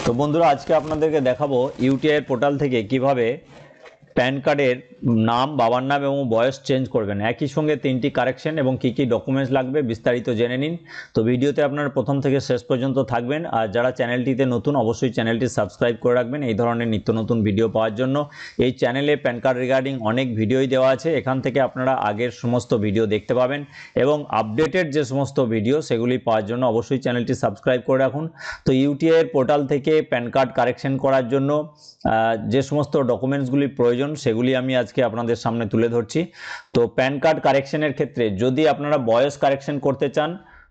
তো বন্ধুরা আজকে আপনাদেরকে দেখাবো ইউটিআই পোর্টাল থেকে কিভাবে প্যান কার্ডের নাম, বাবার নাম এবং বয়স চেঞ্জ করবেন। একই সঙ্গে 3টি কারেকশন এবং কি কি ডকুমেন্টস লাগবে বিস্তারিত জেনে নিন। তো ভিডিওতে আপনারা প্রথম থেকে শেষ পর্যন্ত থাকবেন। আর যারা চ্যানেলটিতে নতুন অবশ্যই চ্যানেলটি সাবস্ক্রাইব করে রাখবেন এই ধরনের নিত্য নতুন ভিডিও পাওয়ার জন্য। এই চ্যানেলে প্যান কার্ড রিগার্ডিং অনেক ভিডিওই দেওয়া আছে, এখান থেকে আপনারা আগের সমস্ত ভিডিও দেখতে পাবেন এবং আপডেটেড যে সমস্ত ভিডিও সেগুলি পাওয়ার জন্য অবশ্যই চ্যানেলটি সাবস্ক্রাইব করে রাখুন। তো ইউটিআই এর পোর্টাল থেকে প্যান কার্ড কারেকশন করার জন্য যে সমস্ত ডকুমেন্টসগুলি প্রয়োজন সেগুলি আমি আজকে আপনাদের সামনে তুলে ধরছি। তো প্যান কার্ড কারেকশনের ক্ষেত্রে যদি আপনারা বয়স কারেকশন করতে চান,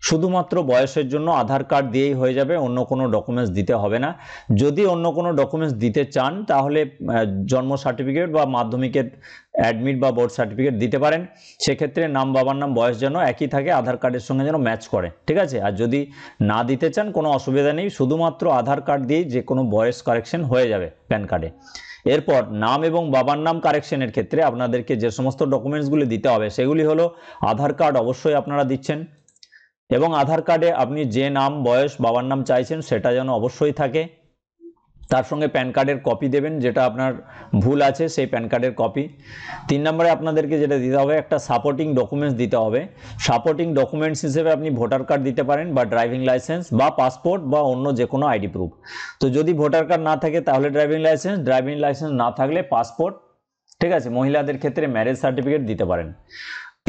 শুধুমাত্র বয়সের জন্য আধার কার্ড দিয়েই হয়ে যাবে, অন্য কোনো ডকুমেন্টস দিতে হবে না। যদি অন্য কোনো ডকুমেন্টস দিতে চান তাহলে জন্ম সার্টিফিকেট বা মাধ্যমিকের অ্যাডমিট বা বোর্ড সার্টিফিকেট দিতে পারেন। সেক্ষেত্রে নাম, বাবার নাম, বয়স যেন একই থাকে, আধার কার্ডের সঙ্গে যেন ম্যাচ করে, ঠিক আছে। আর যদি না দিতে চান কোনো অসুবিধা নেই, শুধুমাত্র আধার কার্ড দিয়েই যে কোনো বয়স কারেকশন হয়ে যাবে প্যান কার্ডে। এরপর নাম এবং বাবার নাম কারেকশনের ক্ষেত্রে আপনাদেরকে যে সমস্ত ডকুমেন্টসগুলি দিতে হবে সেগুলি হলো আধার কার্ড অবশ্যই আপনারা দিচ্ছেন এবং আধার কার্ডে আপনি যে নাম, বয়স, বাবার নাম চাইছেন সেটা যেন অবশ্যই থাকে। তার সঙ্গে প্যান কার্ডের কপি দেবেন, যেটা আপনার ভুল আছে সেই প্যান কার্ডের কপি। 3 নম্বরে আপনাদেরকে যেটা দিতে হবে, একটা সাপোর্টিং ডকুমেন্টস দিতে হবে। সাপোর্টিং ডকুমেন্টস হিসেবে আপনি ভোটার কার্ড দিতে পারেন বা ড্রাইভিং লাইসেন্স বা পাসপোর্ট বা অন্য যে কোনো আইডি প্রুফ। তো যদি ভোটার কার্ড না থাকে তাহলে ড্রাইভিং লাইসেন্স না থাকলে পাসপোর্ট, ঠিক আছে। মহিলাদের ক্ষেত্রে ম্যারেজ সার্টিফিকেট দিতে পারেন।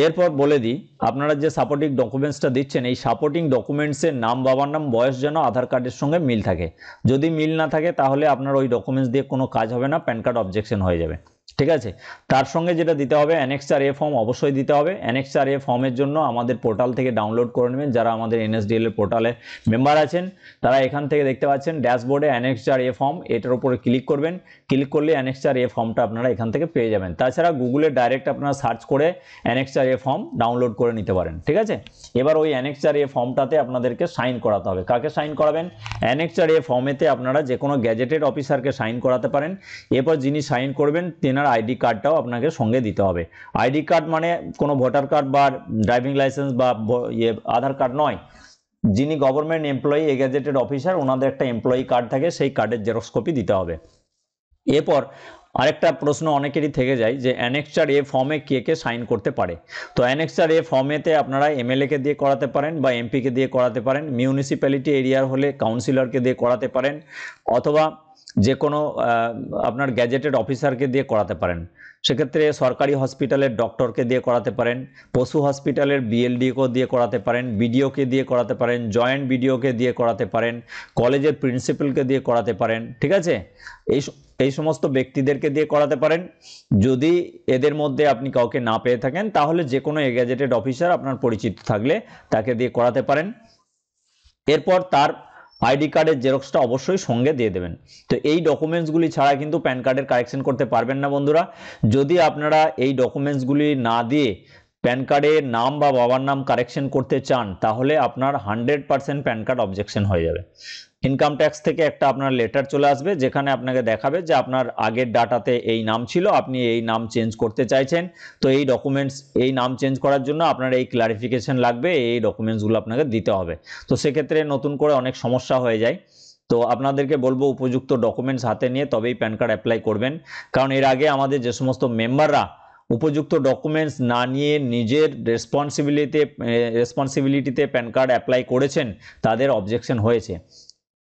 এরপর বলে দিই, আপনারা যে সাপোর্টিং ডকুমেন্টসটা দিচ্ছেন এই সাপোর্টিং ডকুমেন্টসের নাম, বাবার নাম, বয়স যেন আধার কার্ডের সঙ্গে মিল থাকে। যদি মিল না থাকে তাহলে আপনার ওই ডকুমেন্টস দিয়ে কোনো কাজ হবে না, প্যান কার্ড অবজেকশন হয়ে যাবে, ঠিক আছে। তার সঙ্গে যেটা দিতে হবে, অ্যানেক্সার এ ফর্ম অবশ্যই দিতে হবে। অ্যানেক্সার এ ফর্মের জন্য আমাদের পোর্টাল থেকে ডাউনলোড করে নেবেন। যারা আমাদের এনএসডিএল এর পোর্টালে মেম্বার আছেন তারা এখান থেকে দেখতে পাচ্ছেন ড্যাশবোর্ডে অ্যানেক্সার এ ফর্ম, এটার উপরে ক্লিক করবেন। ক্লিক করলে অ্যানেক্সার এ ফর্মটা আপনারা এখান থেকে পেয়ে যাবেন। তাছাড়া গুগলে ডাইরেক্ট আপনারা সার্চ করে অ্যানেক্সার এ ফর্ম ডাউনলোড করে নিতে পারেন, ঠিক আছে। এবার ওই অ্যানেক্সার এ ফর্মটাতে আপনাদেরকে সাইন করাতে হবে। কাকে সাইন করাবেন? অ্যানেক্সার এ ফর্মেতে আপনারা যে কোনো গ্যাজেটেড অফিসারকে সাইন করাতে পারেন। এরপর যিনি সাইন করবেন তেনার আইডি কার্ডটাও আপনাকে সঙ্গে দিতে হবে। আইডি কার্ড মানে কোনো ভোটার কার্ড বা ড্রাইভিং লাইসেন্স বা আধার কার্ড নয়। যিনি গভর্নমেন্ট এমপ্লয়ি, গ্যাজেটেড অফিসার, ওনাদের একটা এমপ্লয়ি কার্ড থাকে, সেই কার্ডের জেরক্স কপি দিতে হবে। এরপর আরেকটা প্রশ্ন অনেকেরই থেকে যায় যে অ্যানেক্সার এ ফর্মে কে কে সাইন করতে পারে। তো অ্যানেক্সার এ ফর্মেতে আপনারা এমএলএ কে দিয়ে করাতে পারেন বা এমপি কে দিয়ে করাতে পারেন, মিউনিসিপ্যালিটি এরিয়ার হলে কাউন্সিলরকে দিয়ে করাতে পারেন, অথবা যে কোনো আপনার গ্যাজেটেড অফিসারকে দিয়ে করাতে পারেন। সেক্ষেত্রে সরকারি হসপিটালের ডক্টরকে দিয়ে করাতে পারেন, পশু হসপিটালের বিএলডিও দিয়ে করাতে পারেন, বিডিওকে দিয়ে করাতে পারেন, জয়েন্ট বিডিওকে দিয়ে করাতে পারেন, কলেজের প্রিন্সিপালকে দিয়ে করাতে পারেন, ঠিক আছে। এই সমস্ত ব্যক্তিদেরকে দিয়ে করাতে পারেন। যদি এদের মধ্যে আপনি কাউকে না পেয়ে থাকেন তাহলে যে কোনো গ্যাজেটেড অফিসার আপনার পরিচিত থাকলে তাকে দিয়ে করাতে পারেন। এরপর তার আইডি কার্ডের জেরক্সটা অবশ্যই সঙ্গে দিয়ে দেবেন। তো এই ডকুমেন্টসগুলি ছাড়া কিন্তু প্যান কার্ডের কারেকশন করতে পারবেন না বন্ধুরা। যদি আপনারা এই ডকুমেন্টসগুলি না দিয়ে প্যান কার্ডে নাম বা বাবার নাম কারেকশন করতে চান তাহলে আপনার 100% প্যান কার্ড অবজেকশন হয়ে যাবে। ইনকাম ট্যাক্স থেকে একটা আপনার লেটার চলে আসবে যেখানে আপনাকে দেখাবে যে আপনার আগের ডাটাতে এই নাম ছিল, আপনি এই নাম চেঞ্জ করতে চাইছেন। তো এই ডকুমেন্টস, এই নাম চেঞ্জ করার জন্য আপনার এই ক্লারিফিকেশন লাগবে, এই ডকুমেন্টসগুলো আপনাকে দিতে হবে। তো সেক্ষেত্রে নতুন করে অনেক সমস্যা হয়ে যায়। তো আপনাদেরকে বলবো উপযুক্ত ডকুমেন্টস হাতে নিয়ে তবেই প্যান কার্ড অ্যাপ্লাই করবেন। কারণ এর আগে আমাদের যে সমস্ত মেম্বাররা উপযুক্ত ডকুমেন্টস না নিয়ে নিজের রেসপন্সিবিলিটিতে প্যান কার্ড অ্যাপ্লাই করেছেন তাদের অবজেকশন হয়েছে।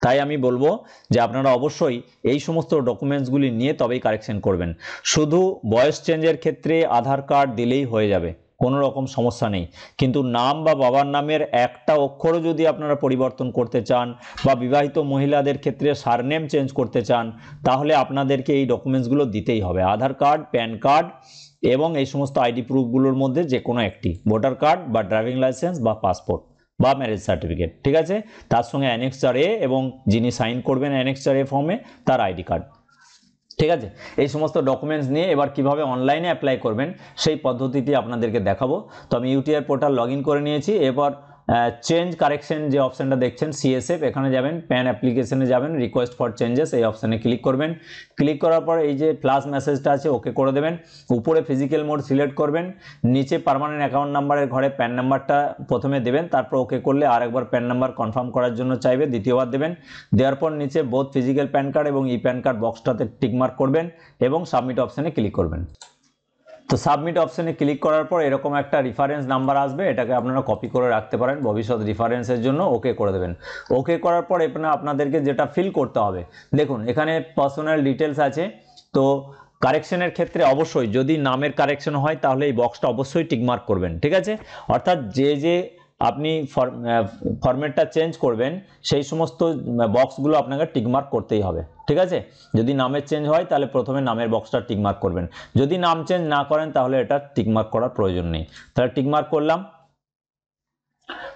তাই আমি বলবো যে আপনারা অবশ্যই এই সমস্ত ডকুমেন্টসগুলি নিয়ে তবেই কারেকশন করবেন। শুধু বয়স চেঞ্জের ক্ষেত্রে আধার কার্ড দিলেই হয়ে যাবে, কোনো রকম সমস্যা নেই। কিন্তু নাম বা বাবার নামের একটা অক্ষরও যদি আপনারা পরিবর্তন করতে চান বা বিবাহিত মহিলাদের ক্ষেত্রে সারনেম চেঞ্জ করতে চান তাহলে আপনাদেরকে এই ডকুমেন্টসগুলো দিতেই হবে। আধার কার্ড, প্যান কার্ড এবং এই সমস্ত আইডি প্রুফগুলোর মধ্যে যে কোনো একটি, ভোটার কার্ড বা ড্রাইভিং লাইসেন্স বা পাসপোর্ট বা ম্যারেজ সার্টিফিকেট, ঠিক আছে। তার সঙ্গে অ্যানেক্সার এ এবং যিনি সাইন করবেন অ্যানেক্সার এ ফর্মে তার আইডি কার্ড, ঠিক আছে। এই সমস্ত ডকুমেন্টস নিয়ে এবার কিভাবে অনলাইনে অ্যাপ্লাই করবেন সেই পদ্ধতিটি আপনাদেরকে দেখাবো। তো আমি ইউটিআই পোর্টাল লগ ইন করে নিয়েছি। এবার চেঞ্জ কারেকশন যে অপশানটা দেখছেন CSF, এখানে যাবেন, প্যান অ্যাপ্লিকেশনে যাবেন, রিকোয়েস্ট ফর চেঞ্জেস এই অপশানে ক্লিক করবেন। ক্লিক করার পর এই যে প্লাস মেসেজটা আছে ওকে করে দেবেন। উপরে ফিজিক্যাল মোড সিলেক্ট করবেন, নিচে পার্মানেন্ট অ্যাকাউন্ট নাম্বারের ঘরে প্যান নাম্বারটা প্রথমে দেবেন, তারপর ওকে করলে আরেকবার প্যান নাম্বার কনফার্ম করার জন্য চাইবে, দ্বিতীয়বার দেবেন। দেওয়ার পর নিচে বোথ ফিজিক্যাল প্যান কার্ড এবং ই প্যান কার্ড বক্সটাতে টিকমার্ক করবেন এবং সাবমিট অপশানে ক্লিক করবেন। তো সাবমিট অপশানে ক্লিক করার পর এরকম একটা রেফারেন্স নাম্বার আসবে, এটাকে আপনারা কপি করে রাখতে পারেন ভবিষ্যৎ রেফারেন্সের জন্য। ওকে করে দেবেন। ওকে করার পর এখানে আপনাদেরকে যেটা ফিল করতে হবে, দেখুন এখানে পার্সোনাল ডিটেলস আছে। তো কারেকশনের ক্ষেত্রে অবশ্যই যদি নামের কারেকশন হয় তাহলে এই বক্সটা অবশ্যই টিকমার্ক করবেন, ঠিক আছে। অর্থাৎ যে আপনি ফরম্যাটটা চেঞ্জ করবেন সেই সমস্ত বক্সগুলো আপনাকে টিকমার্ক করতেই হবে, ঠিক আছে। যদি নামের চেঞ্জ হয় তাহলে প্রথমে নামের বক্সটা টিকমার্ক করবেন, যদি নাম চেঞ্জ না করেন তাহলে এটা টিকমার্ক করার প্রয়োজন নেই। তাহলে টিকমার্ক করলাম।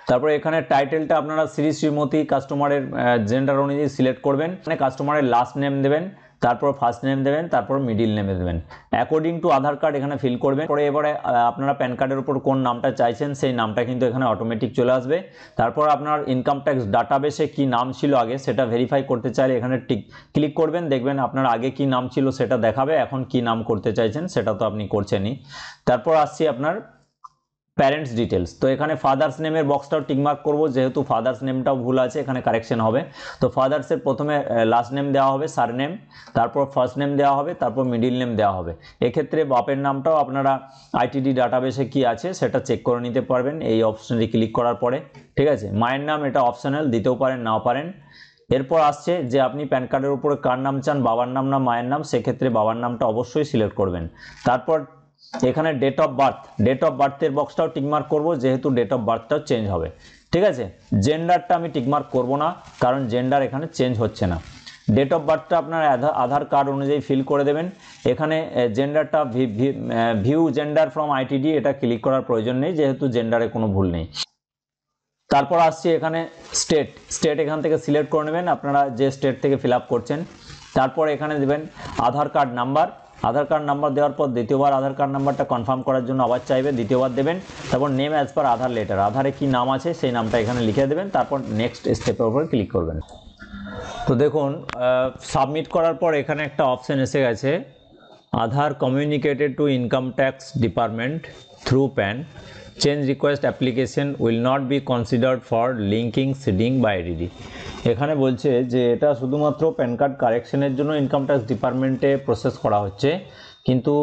তারপরে এখানে টাইটেলটা আপনারা শ্রী শ্রীমতী কাস্টমারের জেন্ডার অনুযায়ী সিলেক্ট করবেন, মানে কাস্টমারের লাস্ট নেম দেবেন, তারপর ফার্স্ট নেম দেবেন, তারপর মিডিল নেমে দেবেন, অ্যাকর্ডিং টু আধার কার্ড এখানে ফিল করবেন। পরে এবারে আপনারা প্যান কার্ডের উপর কোন নামটা চাইছেন সেই নামটা কিন্তু এখানে অটোমেটিক চলে আসবে। তারপর আপনার ইনকাম ট্যাক্স ডাটাবেসে কি নাম ছিল আগে সেটা ভেরিফাই করতে চাইলে এখানে ক্লিক করবেন, দেখবেন আপনার আগে কি নাম ছিল সেটা দেখাবে, এখন কি নাম করতে চাইছেন সেটা তো আপনি করছেনই। তারপর আসছি আপনার প্যারেন্টস ডিটেলস। তো এখানে ফাদার্স নেমের বক্সটাও টিকমার্ক করব, যেহেতু ফাদার্স নেমটাও ভুল আছে এখানে কারেকশন হবে। তো ফাদার্সের প্রথমে লাস্ট নেম দেওয়া হবে, সারনেম, তারপর ফার্স্ট নেম দেওয়া হবে, তারপর মিডিল নেম দেওয়া হবে। এক্ষেত্রে বাপের নামটাও আপনারা ITD ডাটাবেসে কি আছে সেটা চেক করে নিতে পারবেন এই অপশানে ক্লিক করার পরে, ঠিক আছে। মায়ের নাম এটা অপশনাল, দিতেও পারেন নাও পারেন। এরপর আসছে যে আপনি প্যান কার্ডের উপরে কার নাম চান, বাবার নাম না মায়ের নাম, সেক্ষেত্রে বাবার নামটা অবশ্যই সিলেক্ট করবেন। তারপর এখানে ডেট অফ বার্থের বক্সটাও টিকমার্ক করব, যেহেতু ডেট অফ বার্থটাও চেঞ্জ হবে, ঠিক আছে। জেন্ডারটা আমি টিকমার্ক করব না, কারণ জেন্ডার এখানে চেঞ্জ হচ্ছে না। ডেট অফ বার্থটা আপনার আধার কার্ড অনুযায়ী ফিল করে দেবেন। এখানে জেন্ডারটা ভিউ জেন্ডার ফ্রম ITD এটা ক্লিক করার প্রয়োজন নেই, যেহেতু জেন্ডারে কোনো ভুল নেই। তারপর আসছি এখানে স্টেট এখান থেকে সিলেক্ট করে নেবেন আপনারা যে স্টেট থেকে ফিল আপ করছেন। তারপর এখানে দেবেন আধার কার্ড নাম্বার দেওয়ার পর দ্বিতীয়বার আধার কার্ড নাম্বারটা কনফার্ম করার জন্য আবার চাইবে, দ্বিতীয়বার দেবেন। তারপর নেম অ্যাজ পার আধার লেটার, আধারে কি নাম আছে সেই নামটা এখানে লিখে দেবেন, তারপর নেক্সট স্টেপের উপর ক্লিক করবেন। তো দেখুন সাবমিট করার পর এখানে একটা অপশান এসে গেছে, Aadhaar communicated to income tax department through PAN, change request application will not be considered for linking seeding বা IDD। এখানে বলছে যে এটা শুধুমাত্র প্যান কার্ড কারেকশনের জন্য ইনকাম ট্যাক্স ডিপার্টমেন্টে প্রসেস করা হচ্ছে, কিন্তু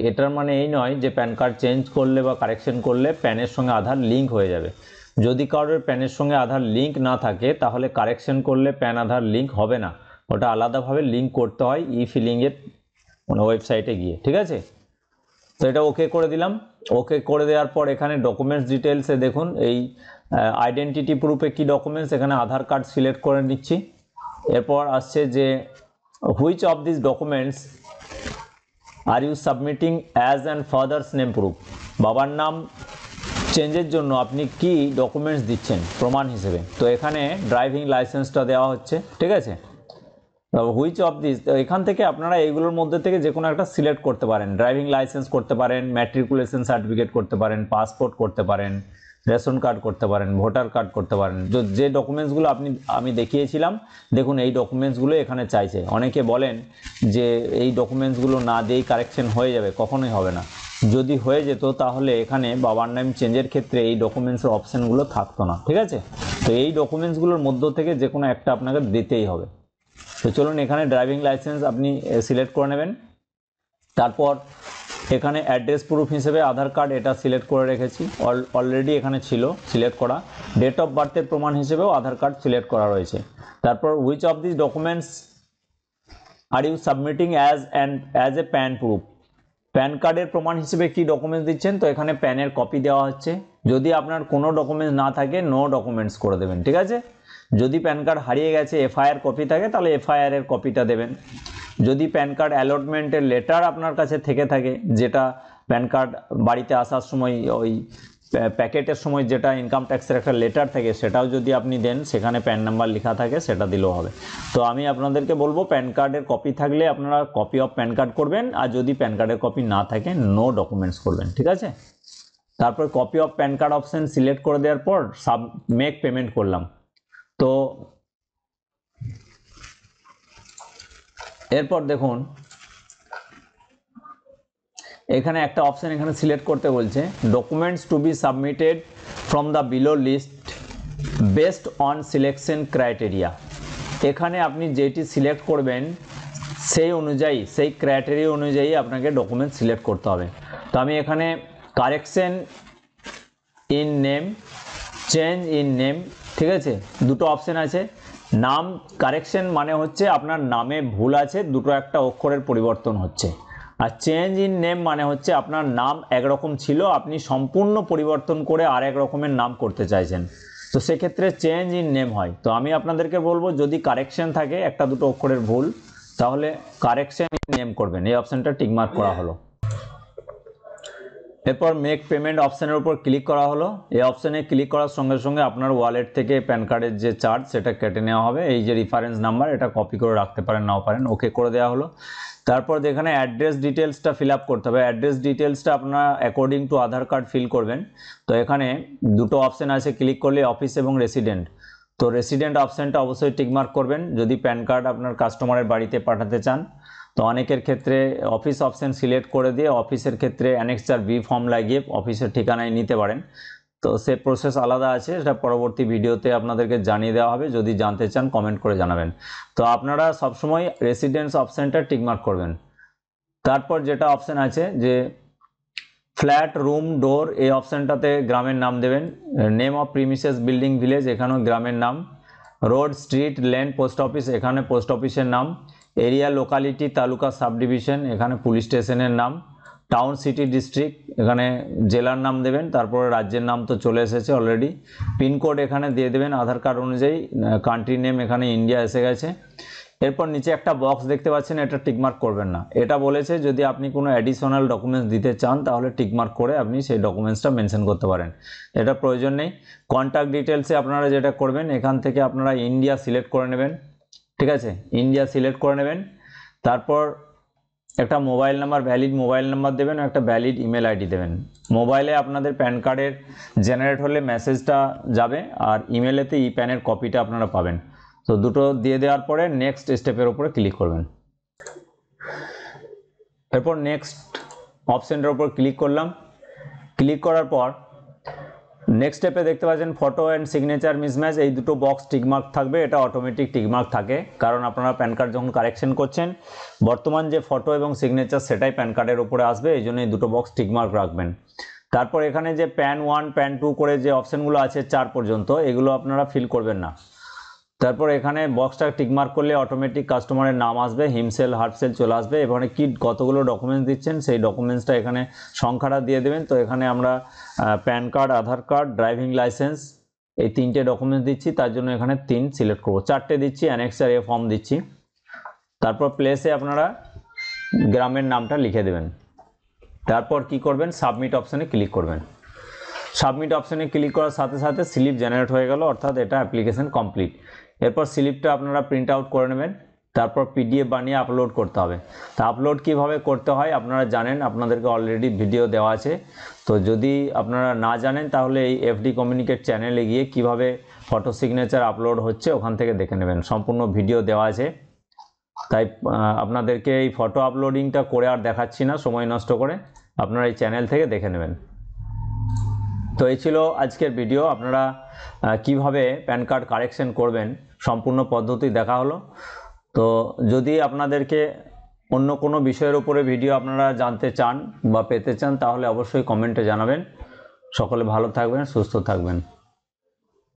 এটার মানে এই নয় যে প্যান কার্ড চেঞ্জ করলে বা কারেকশন করলে প্যানের সঙ্গে আধার লিঙ্ক হয়ে যাবে। যদি কারোর প্যানের সঙ্গে আধার লিঙ্ক না থাকে তাহলে কারেকশন করলে প্যান আধার লিঙ্ক হবে না, ওটা আলাদাভাবে লিঙ্ক করতে হয় ফিলিংয়ের ওয়েবসাইটে গিয়ে, ঠিক আছে। তো এটা ওকে করে দিলাম। ওকে করে দেওয়ার পর এখানে ডকুমেন্টস ডিটেলসে দেখুন এই আইডেন্টিটি প্রুফে কি ডকুমেন্টস, এখানে আধার কার্ড সিলেক্ট করে নিচ্ছি। এরপর আসছে যে which of this documents are you submitting as and father's name proof, বাবার নাম চেঞ্জের জন্য আপনি কি ডকুমেন্টস দিচ্ছেন প্রমাণ হিসেবে। তো এখানে ড্রাইভিং লাইসেন্সটা দেওয়া হচ্ছে, ঠিক আছে। হুইচ অফ দিস, এখান থেকে আপনারা এইগুলোর মধ্যে থেকে যে কোনো একটা সিলেক্ট করতে পারেন, ড্রাইভিং লাইসেন্স করতে পারেন, ম্যাট্রিকুলেশন সার্টিফিকেট করতে পারেন, পাসপোর্ট করতে পারেন, রেশন কার্ড করতে পারেন, ভোটার কার্ড করতে পারেন। যে ডকুমেন্টসগুলো আমি দেখিয়েছিলাম দেখুন এই ডকুমেন্টসগুলো এখানে চাইছে। অনেকে বলেন যে এই ডকুমেন্টসগুলো না দিয়েই কারেকশন হয়ে যাবে, কখনোই হবে না। যদি হয়ে যেত তাহলে এখানে বাবার নাম চেঞ্জের ক্ষেত্রে এই ডকুমেন্টসের অপশানগুলো থাকতো না, ঠিক আছে। তো এই ডকুমেন্টসগুলোর মধ্য থেকে যে কোনো একটা আপনাকে দিতেই হবে। তো চলুন এখানে ড্রাইভিং লাইসেন্স আপনি সিলেক্ট করে নেবেন। তারপর এখানে অ্যাড্রেস প্রুফ হিসেবে আধার কার্ড এটা সিলেক্ট করে রেখেছি, অলরেডি এখানে ছিল সিলেক্ট করা। ডেট অফ বার্থের প্রমাণ হিসেবেও আধার কার্ড সিলেক্ট করা রয়েছে। তারপর which of this documents are you submitting as a PAN proof, PAN কার্ডের প্রমাণ হিসেবে কি ডকুমেন্টস দিচ্ছেন। তো এখানে প্যানের কপি দেওয়া হচ্ছে, যদি আপনার কোনো ডকুমেন্টস না থাকে নো ডকুমেন্টস করে দেবেন, ঠিক আছে। যদি প্যান কার্ড হারিয়ে গেছে FIR কপি থাকে তাহলে FIR এর কপিটা দেবেন। যদি প্যান কার্ড অ্যালটমেন্টের লেটার আপনার কাছে থেকে থাকে, যেটা প্যান কার্ড বাড়িতে আসার সময় ওই প্যাকেটের সময় যেটা ইনকাম ট্যাক্সের একটা লেটার থাকে সেটাও যদি আপনি দেন, সেখানে প্যান নাম্বার লেখা থাকে, সেটা দিলেও হবে। তো আমি আপনাদেরকে বলবো প্যান কার্ডের কপি থাকলে আপনারা কপি অফ প্যান কার্ড করবেন, আর যদি প্যান কার্ডের কপি না থাকে নো ডকুমেন্টস করবেন, ঠিক আছে। তারপর copy of pan card option select করে দেওয়ার পর মেক পেমেন্ট করলাম। তো এরপর দেখুন এখানে একটা অপশন এখানে সিলেক্ট করতে বলছে, documents to be submitted from the below list based on selection criteria. এখানে আপনি যেটি সিলেক্ট করবেন সেই অনুযায়ী, সেই ক্রাইটেরিয়া অনুযায়ী আপনাকে ডকুমেন্ট সিলেক্ট করতে হবে। তো আমি এখানে correction in name, change in name, ঠিক আছে, দুটো অপশন আছে। নাম কারেকশন মানে হচ্ছে আপনার নামে ভুল আছে, দুটো একটা অক্ষরের পরিবর্তন হচ্ছে। আর চেঞ্জ ইন নেম মানে হচ্ছে আপনার নাম একরকম ছিল, আপনি সম্পূর্ণ পরিবর্তন করে আর এক রকমের নাম করতে চাইছেন, তো সেক্ষেত্রে চেঞ্জ ইন নেম হয়। তো আমি আপনাদেরকে বলবো যদি কারেকশন থাকে একটা দুটো অক্ষরের ভুল, তাহলে কারেকশন ইন নেম করবেন, এই অপশনটা টিকমার্ক করা হলো। এরপর মেক পেমেন্ট অপশানের উপর ক্লিক করা হলো। এই অপশানে ক্লিক করার সঙ্গে সঙ্গে আপনার ওয়ালেট থেকে প্যান কার্ডের যে চার্জ সেটা কেটে নেওয়া হবে। এই যে রেফারেন্স নাম্বার এটা কপি করে রাখতে পারেন, নাও পারেন, ওকে করে দেওয়া হলো। তারপর যেখানে অ্যাড্রেস ডিটেলসটা ফিল আপ করতে হবে, অ্যাড্রেস ডিটেলসটা আপনারা according to Aadhaar card fill করবেন। তো এখানে দুটো অপশান আছে, ক্লিক করলে অফিস এবং রেসিডেন্ট। তো রেসিডেন্ট অপশানটা অবশ্যই টিকমার্ক করবেন যদি প্যান কার্ড আপনার কাস্টমারের বাড়িতে পাঠাতে চান। তো অনেকের ক্ষেত্রে অফিস অপশন সিলেক্ট করে দিয়ে অফিসের ক্ষেত্রে অ্যানেক্সার বি ফর্ম লাগিয়ে অফিসের ঠিকানায় নিতে পারেন। তো সে প্রসেস আলাদা আছে, সেটা পরবর্তী ভিডিওতে আপনাদেরকে জানিয়ে দেওয়া হবে, যদি জানতে চান কমেন্ট করে জানাবেন। তো আপনারা সবসময় রেসিডেন্স অপশানটা টিকমার্ক করবেন। তারপর যেটা অপশান আছে যে ফ্ল্যাট, রুম, ডোর, এই অপশানটাতে গ্রামের নাম দেবেন। Name of premises, building, village, এখানেও গ্রামের নাম। Road, street, lane, post office, এখানে পোস্ট অফিসের নাম। Area, locality, taluka, sub division, এখানে পুলিশ স্টেশনের নাম। টাউন, সিটি, ডিস্ট্রিক্ট, এখানে জেলার নাম দেবেন। তারপরে রাজ্যের নাম তো চলে এসেছে অলরেডি। পিনকোড এখানে দিয়ে দেবেন আধার কার্ড অনুযায়ী। কান্ট্রি নেম এখানে ইন্ডিয়া এসে গেছে। এরপর নিচে একটা বক্স দেখতে পাচ্ছেন, এটা টিকমার্ক করবেন না। এটা বলেছে যদি আপনি কোনো অ্যাডিশনাল ডকুমেন্টস দিতে চান তাহলে টিকমার্ক করে আপনি সেই ডকুমেন্টসটা মেনশন করতে পারেন, এটা প্রয়োজন নেই। কন্ট্যাক্ট ডিটেলসে আপনারা যেটা করবেন, এখান থেকে আপনারা ইন্ডিয়া সিলেক্ট করে নেবেন, ঠিক আছে, ইন্ডিয়া সিলেক্ট করে নেবেন। তারপর একটা mobile number, valid mobile number দেবেন, একটা ভ্যালিড ইমেল আইডি দেবেন। মোবাইলে আপনাদের প্যান কার্ডের জেনারেট হলে মেসেজটা যাবে, আর ইমেলেতে ই প্যানের কপিটা আপনারা পাবেন। তো দুটো দিয়ে দেওয়ার পরে নেক্সট স্টেপের উপরে ক্লিক করবেন। এরপর নেক্সট অপশানটার উপর ক্লিক করলাম। ক্লিক করার পর নেক্সট স্টেপে দেখতে পাচ্ছেন ফটো অ্যান্ড সিগনেচার মিসম্যাচ, এই দুটো বক্স টিকমার্ক থাকবে। এটা অটোমেটিক টিকমার্ক থাকে, কারণ আপনারা প্যান কার্ড যখন কারেকশন করছেন বর্তমান যে ফটো এবং সিগনেচার সেটাই প্যান কার্ডের উপরে আসবে, এই জন্য এই দুটো বক্স টিকমার্ক রাখবেন। তারপর এখানে যে প্যান 1, প্যান 2 করে যে অপশানগুলো আছে 4 পর্যন্ত, এগুলো আপনারা ফিল করবেন না। তারপর এখানে বক্সটা টিকমার্ক করলে অটোমেটিক কাস্টমারের নাম আসবে, হিমসেল, হার্টসেল চলে আসবে। এখানে কি কতগুলো ডকুমেন্টস দিচ্ছেন সেই ডকুমেন্টসটা এখানে সংখ্যাটা দিয়ে দেবেন। তো এখানে আমরা প্যান কার্ড, আধার কার্ড, ড্রাইভিং লাইসেন্স, এই 3টে ডকুমেন্টস দিচ্ছি, তার জন্য এখানে 3 সিলেক্ট করবো। 4টে দিচ্ছি, অ্যানেক্সার এ ফর্ম দিচ্ছি। তারপর প্লেসে আপনারা গ্রামের নামটা লিখে দেবেন। তারপর কি করবেন, সাবমিট অপশানে ক্লিক করবেন। সাবমিট অপশানে ক্লিক করার সাথে সাথে স্লিপ জেনারেট হয়ে গেল, অর্থাৎ এটা অ্যাপ্লিকেশন কমপ্লিট। এরপর স্লিপটা আপনারা প্রিন্ট আউট করে নেবেন, তারপর পিডিএফ বানিয়ে আপলোড করতে হবে। তা আপলোড কিভাবে করতে হয় আপনারা জানেন, আপনাদেরকে অলরেডি ভিডিও দেওয়া আছে। তো যদি আপনারা না জানেন তাহলে এই এফডি কমিউনিকেট চ্যানেলে গিয়ে কিভাবে ফটো সিগনেচার আপলোড হচ্ছে ওখান থেকে দেখে নেবেন, সম্পূর্ণ ভিডিও দেওয়া আছে। তাই আপনাদেরকে এই ফটো আপলোডিংটা করে আর দেখাচ্ছি না সময় নষ্ট করে, আপনারা এই চ্যানেল থেকে দেখে নেবেন। তো এই ছিল আজকের ভিডিও, আপনারা কিভাবে প্যান কার্ড কারেকশন করবেন সম্পূর্ণ পদ্ধতি দেখা হলো। তো যদি আপনাদেরকে অন্য কোনো বিষয়ের উপরে ভিডিও আপনারা জানতে চান বা পেতে চান তাহলে অবশ্যই কমেন্টে জানাবেন। সকলে ভালো থাকবেন, সুস্থ থাকবেন।